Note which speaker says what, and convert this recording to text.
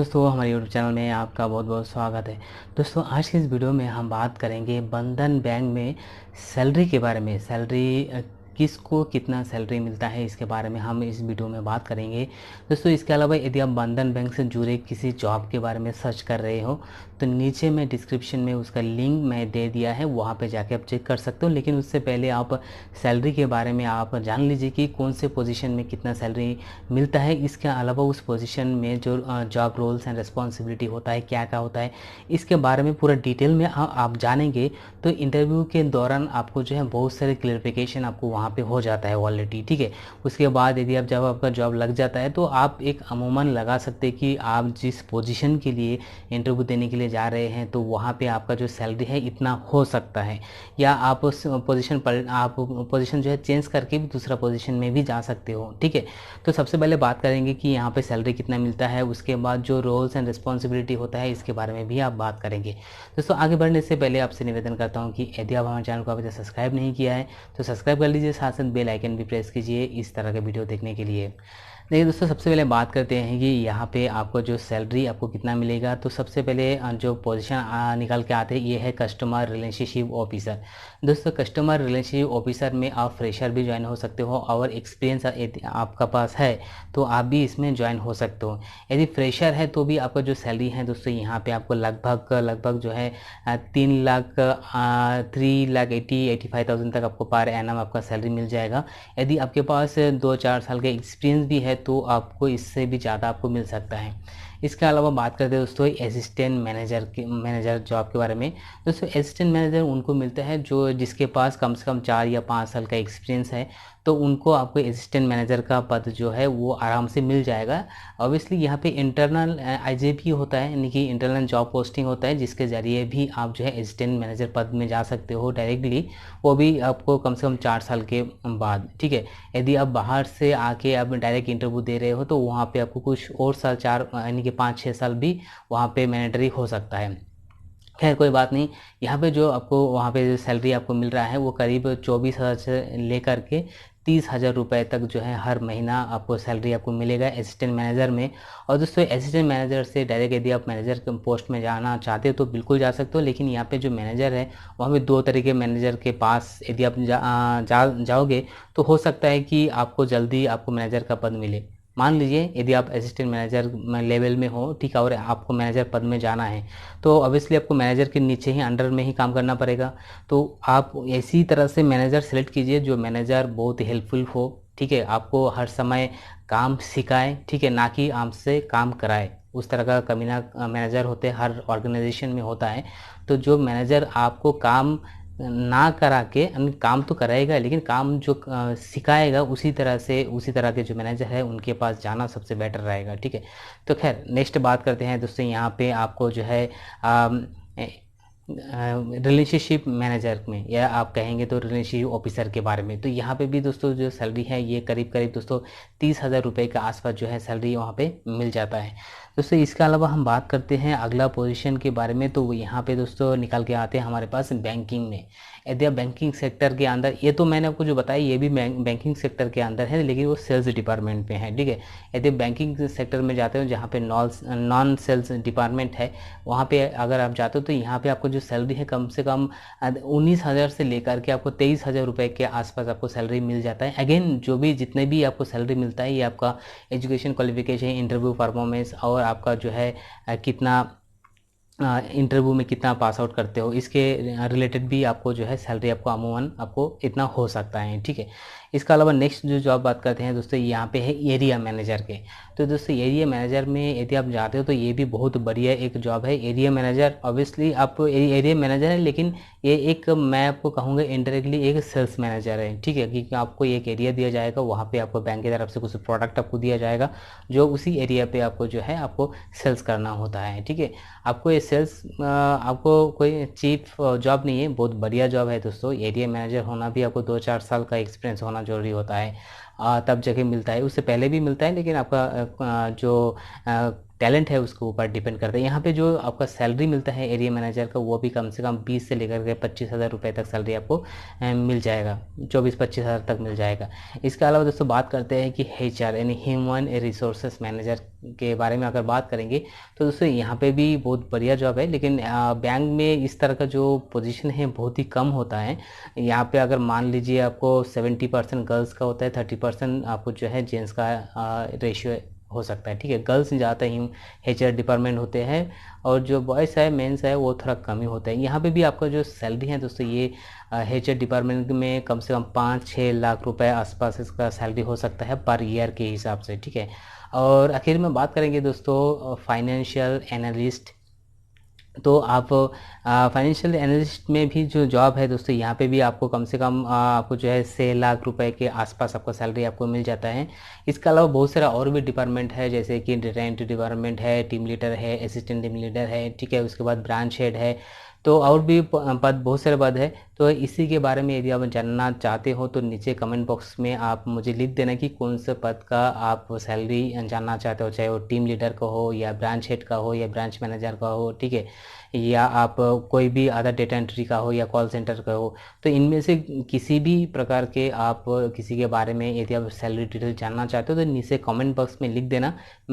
Speaker 1: दोस्तों, हमारे YouTube channel में आपका बहुत बहुत स्वागत है। दोस्तों, आज की इस वीडियो में हम बात करेंगे बंधन बैंक में सैलरी के बारे में। सैलरी किसको कितना सैलरी मिलता है, इसके बारे में हम इस वीडियो में बात करेंगे। दोस्तों, इसके अलावा यदि आप बंधन बैंक से जुड़े किसी जॉब के बारे में सर्च कर रहे हो तो नीचे में डिस्क्रिप्शन में उसका लिंक मैं दे दिया है, वहाँ पे जाके आप चेक कर सकते हो। लेकिन उससे पहले आप सैलरी के बारे में आप जान लीजिए कि कौन से पोजीशन में कितना सैलरी मिलता है। इसके अलावा उस पोजीशन में जो जॉब रोल्स एंड रिस्पॉन्सिबिलिटी होता है, क्या क्या होता है, इसके बारे में पूरा डिटेल में आप जानेंगे तो इंटरव्यू के दौरान आपको जो है बहुत सारे क्लियरिफिकेशन आपको वहाँ पे हो जाता है ऑलरेडी। ठीक है, उसके बाद यदि आप जब आपका जॉब लग जाता है तो आप एक अमूमन लगा सकते हैं कि आप जिस पोजीशन के लिए इंटरव्यू देने के लिए जा रहे हैं तो वहाँ पे आपका जो सैलरी है इतना हो सकता है, या आप उस पोजीशन पर आप पोजीशन जो है चेंज करके भी दूसरा पोजीशन में भी जा सकते हो। ठीक है, तो सबसे पहले बात करेंगे कि यहाँ पे सैलरी कितना मिलता है, उसके बाद जो रोल्स एंड रिस्पॉन्सिबिलिटी होता है इसके बारे में भी आप बात करेंगे। दोस्तों, आगे बढ़ने से पहले आपसे निवेदन करता हूँ कि यदि आप हमारे चैनल को अभी तक सब्सक्राइब नहीं किया है तो सब्सक्राइब कर लीजिए, साथ साथ बेल आइकन भी प्रेस कीजिए इस तरह के वीडियो देखने के लिए। देखिए दोस्तों, सबसे पहले बात करते हैं कि यहाँ पे आपको जो सैलरी आपको कितना मिलेगा। तो सबसे पहले जो पोजीशन निकल के आते हैं ये है कस्टमर रिलेशनशिप ऑफिसर। दोस्तों, कस्टमर रिलेशनशिप ऑफिसर में आप फ्रेशर भी ज्वाइन हो सकते हो और एक्सपीरियंस आपका पास है तो आप भी इसमें ज्वाइन हो सकते हो। यदि फ्रेशर है तो भी आपका जो सैलरी है दोस्तों यहाँ पे आपको लगभग जो है 3,80,85,000 तक आपको पर एनम आपका सैलरी मिल जाएगा। यदि आपके पास 2-4 साल का एक्सपीरियंस भी है तो आपको इससे भी ज़्यादा आपको मिल सकता है। इसके अलावा बात करते हैं दोस्तों असिस्टेंट मैनेजर जॉब के बारे में। दोस्तों, असिस्टेंट मैनेजर उनको मिलता है जो जिसके पास कम से कम 4 या 5 साल का एक्सपीरियंस है, तो उनको आपको असिस्टेंट मैनेजर का पद जो है वो आराम से मिल जाएगा। ऑब्वियसली यहाँ पे इंटरनल आईजेपी होता है, यानी कि इंटरनल जॉब पोस्टिंग होता है, जिसके ज़रिए भी आप जो है असिस्टेंट मैनेजर पद में जा सकते हो डायरेक्टली, वो भी आपको कम से कम 4 साल के बाद। ठीक है, यदि आप बाहर से आके आप डायरेक्ट इंटरव्यू दे रहे हो तो वहाँ पे आपको कुछ और साल 4 यानी कि 5-6 साल भी वहाँ पे मैंडेटरी हो सकता है। खैर कोई बात नहीं, यहाँ पे जो आपको वहाँ पे जो सैलरी आपको मिल रहा है वो करीब 24,000 से लेकर के 30,000 रुपये तक जो है हर महीना आपको सैलरी आपको मिलेगा असिस्टेंट मैनेजर में। और दोस्तों, असिस्टेंट मैनेजर से डायरेक्ट यदि आप मैनेजर के पोस्ट में जाना चाहते हो तो बिल्कुल जा सकते हो। लेकिन यहाँ पे जो मैनेजर है वहाँ पे 2 तरीके मैनेजर के पास यदि आप जाओगे तो हो सकता है कि आपको जल्दी आपको मैनेजर का पद मिले। मान लीजिए यदि आप असिस्टेंट मैनेजर लेवल में हो, ठीक है, और आपको मैनेजर पद में जाना है तो ऑब्वियसली आपको मैनेजर के नीचे ही अंडर में ही काम करना पड़ेगा। तो आप इसी तरह से मैनेजर सेलेक्ट कीजिए जो मैनेजर बहुत हेल्पफुल हो। ठीक है, आपको हर समय काम सिखाए, ठीक है, ना कि आपसे काम कराए। उस तरह का कमीना मैनेजर होते हैं, हर ऑर्गेनाइजेशन में होता है। तो जो मैनेजर आपको काम ना करा के काम तो कराएगा लेकिन काम जो सिखाएगा उसी तरह के जो मैनेजर है उनके पास जाना सबसे बेटर रहेगा। ठीक है, तो खैर नेक्स्ट बात करते हैं दोस्तों, यहाँ पे आपको जो है रिलेशनशिप मैनेजर में, या आप कहेंगे तो रिलेशनशिप ऑफिसर के बारे में। तो यहाँ पे भी दोस्तों जो सैलरी है ये करीब दोस्तों 30,000 रुपये के आसपास जो है सैलरी वहाँ पे मिल जाता है। दोस्तों, इसके अलावा हम बात करते हैं अगला पोजीशन के बारे में। तो यहाँ पे दोस्तों निकल के आते हैं हमारे पास बैंकिंग में। यदि आप बैंकिंग सेक्टर के अंदर, ये तो मैंने आपको जो बताया ये भी बैंकिंग सेक्टर के अंदर है लेकिन वो सेल्स डिपार्टमेंट में है। ठीक है, यदि बैंकिंग सेक्टर में जाते हो जहाँ पे नॉन सेल्स डिपार्टमेंट है वहाँ पे अगर आप जाते हो तो यहाँ पे आपको जो सैलरी है कम से कम 19,000 से लेकर के आपको 23,000 रुपये के आसपास आपको सैलरी मिल जाता है। अगेन जो भी जितने भी आपको सैलरी मिलता है ये आपका एजुकेशन क्वालिफिकेशन, इंटरव्यू परफॉर्मेंस और आपका जो है कितना इंटरव्यू में कितना पास आउट करते हो इसके रिलेटेड भी आपको जो है सैलरी आपको अमूमन आपको इतना हो सकता है। ठीक है, इसके अलावा नेक्स्ट जो जॉब बात करते हैं दोस्तों यहाँ पे है एरिया मैनेजर के। तो दोस्तों एरिया मैनेजर में यदि आप जाते हो तो ये भी बहुत बढ़िया एक जॉब है। एरिया मैनेजर ऑब्वियसली आप एरिया मैनेजर है लेकिन ये एक मैं आपको कहूँगा इनडायरेक्टली एक सेल्स मैनेजर है। ठीक है, क्योंकि आपको एक एरिया दिया जाएगा, वहाँ पे आपको बैंक की तरफ से कुछ प्रोडक्ट आपको दिया जाएगा जो उसी एरिया पे आपको जो है आपको सेल्स करना होता है। ठीक है, आपको ये सेल्स आपको कोई चीप जॉब नहीं है, बहुत बढ़िया जॉब है दोस्तों। एरिया मैनेजर होना भी आपको 2-4 साल का एक्सपीरियंस होना जरूरी होता है, तब जगह मिलता है। उससे पहले भी मिलता है लेकिन आपका जो टैलेंट है उसके ऊपर डिपेंड करता है। यहाँ पे जो आपका सैलरी मिलता है एरिया मैनेजर का वो भी कम से कम 20 से लेकर के 25,000 रुपये तक सैलरी आपको मिल जाएगा, 24-25,000 तक मिल जाएगा। इसके अलावा दोस्तों बात करते हैं कि HR यानी ह्यूमन रिसोर्सेस मैनेजर के बारे में अगर बात करेंगे तो दोस्तों यहाँ पे भी बहुत बढ़िया जॉब है, लेकिन बैंक में इस तरह का जो पोजीशन है बहुत ही कम होता है। यहाँ पे अगर मान लीजिए आपको 70% गर्ल्स का होता है, 30% आपको जो है जेंट्स का रेशियो हो सकता है, ठीक है। गर्ल्स ज़्यादातर ही HR डिपार्टमेंट होते हैं और जो बॉयज़ है मेंस है वो थोड़ा कम ही होता है। यहाँ पे भी आपका जो सैलरी है दोस्तों ये HR डिपार्टमेंट में कम से कम 5-6 लाख रुपए आसपास इसका सैलरी हो सकता है पर ईयर के हिसाब से, ठीक है। और आखिर में बात करेंगे दोस्तों फाइनेंशियल एनालिस्ट, तो आप फाइनेंशियल एनालिस्ट में भी जो जॉब है दोस्तों यहाँ पे भी आपको कम से कम आपको जो है 6 लाख रुपए के आसपास आपको सैलरी आपको मिल जाता है। इसके अलावा बहुत सारा और भी डिपार्टमेंट है जैसे कि डेटा एंट्री डिपार्टमेंट है, टीम लीडर है, असिस्टेंट टीम लीडर है, ठीक है। उसके बाद ब्रांच हेड है, तो और भी पद बहुत सारे पद है। तो इसी के बारे में यदि आप जानना चाहते हो तो नीचे कमेंट बॉक्स में आप मुझे लिख देना कि कौन से पद का आप सैलरी जानना चाहते हो, चाहे वो टीम लीडर का हो या ब्रांच हेड का हो या ब्रांच मैनेजर का हो, ठीक है, या आप कोई भी अदर डेटा एंट्री का हो या कॉल सेंटर का हो। तो इनमें से किसी भी प्रकार के आप किसी के बारे में यदि आप सैलरी डिटेल जानना चाहते हो तो नीचे कमेंट बॉक्स में लिख देना। मैं